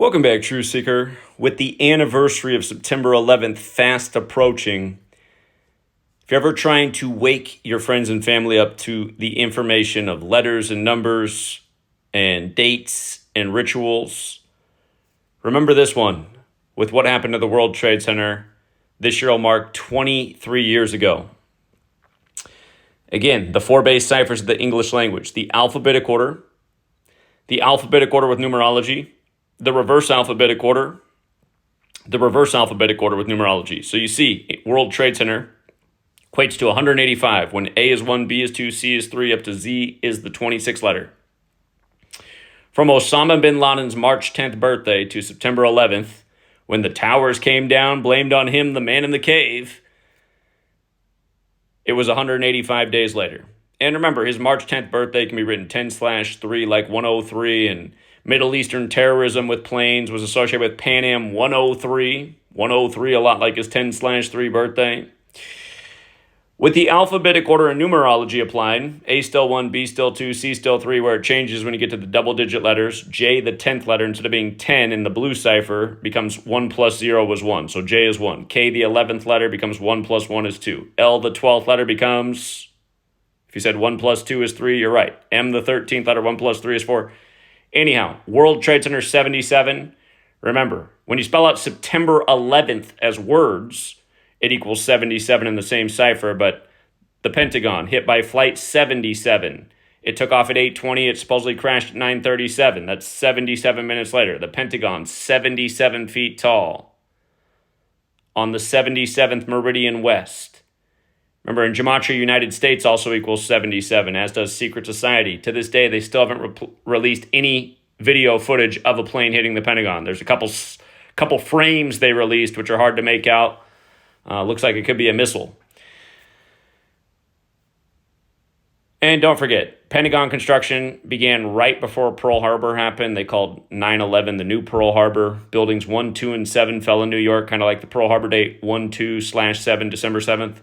Welcome back, True Seeker. With the anniversary of September 11th fast approaching, if you're ever trying to wake your friends and family up to the information of letters and numbers and dates and rituals, remember this one. With what happened to the World Trade Center, this year will mark 23 years ago. Again, the four base ciphers of the English language: the alphabetic order with numerology, the reverse alphabetic order with numerology. So you see, World Trade Center equates to 185 when A is 1, B is 2, C is 3, up to Z is the 26th letter. From Osama bin Laden's March 10th birthday to September 11th, when the towers came down, blamed on him, the man in the cave, it was 185 days later. And remember, his March 10th birthday can be written 10/3 like 103, and Middle Eastern terrorism with planes was associated with Pan Am 103. 103, a lot like his 10/3 birthday. With the alphabetic order and numerology applied, A still 1, B still 2, C still 3, where it changes when you get to the double-digit letters. J, the 10th letter, instead of being 10 in the blue cipher, becomes 1 plus 0 was 1, so J is 1. K, the 11th letter, becomes 1 plus 1 is 2. L, the 12th letter, becomes, if you said 1 plus 2 is 3, you're right. M, the 13th letter, 1 plus 3 is 4. Anyhow, World Trade Center 77. Remember, when you spell out September 11th as words, it equals 77 in the same cipher, but the Pentagon hit by Flight 77. It took off at 8:20. It supposedly crashed at 9:37. That's 77 minutes later. The Pentagon, 77 feet tall, on the 77th meridian west. Remember, in Gematria, United States also equals 77, as does Secret Society. To this day, they still haven't released any video footage of a plane hitting the Pentagon. There's a couple frames they released, which are hard to make out. Looks like it could be a missile. And don't forget, Pentagon construction began right before Pearl Harbor happened. They called 9/11 the new Pearl Harbor. Buildings 1, 2, and 7 fell in New York, kind of like the Pearl Harbor date 1/2/7, December 7th.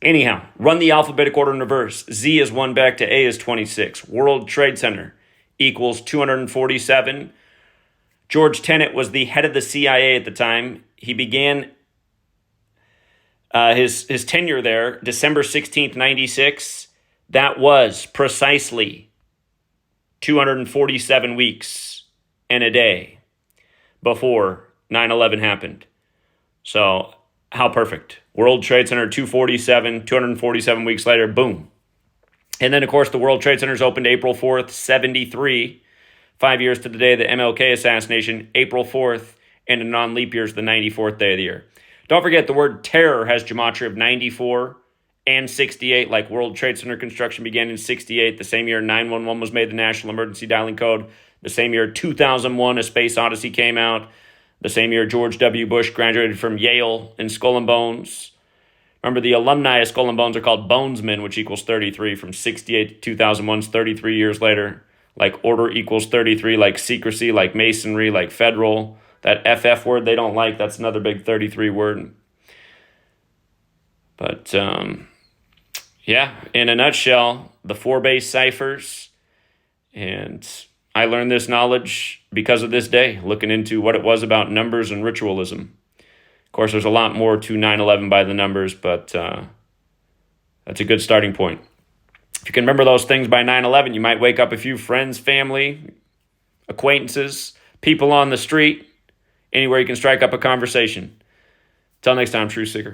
Anyhow, run the alphabetic order in reverse. Z is 1 back to A is 26. World Trade Center equals 247. George Tenet was the head of the CIA at the time. He began his tenure there December 16th, 96. That was precisely 247 weeks and a day before 9/11 happened. So how perfect. World Trade Center 247 weeks later, boom. And then, of course, the World Trade Center's opened April 4th, 73, 5 years to the day of the MLK assassination, April 4th, and a non-leap year is the 94th day of the year. Don't forget, the word terror has gematria of 94 and 68, like World Trade Center construction began in 68, the same year 911 was made the national emergency dialing code, the same year 2001, A Space Odyssey came out, the same year George W. Bush graduated from Yale in Skull and Bones. Remember, the alumni of Skull and Bones are called Bonesmen, which equals 33. From 68 to 2001, 33 years later. Like order equals 33, like secrecy, like masonry, like federal. That FF word they don't like, that's another big 33 word. But, yeah, in a nutshell, the four base ciphers. And I learned this knowledge because of this day, looking into what it was about numbers and ritualism. Of course, there's a lot more to 9/11 by the numbers, but that's a good starting point. If you can remember those things by 9/11, you might wake up a few friends, family, acquaintances, people on the street, anywhere you can strike up a conversation. Till next time, True Seeker.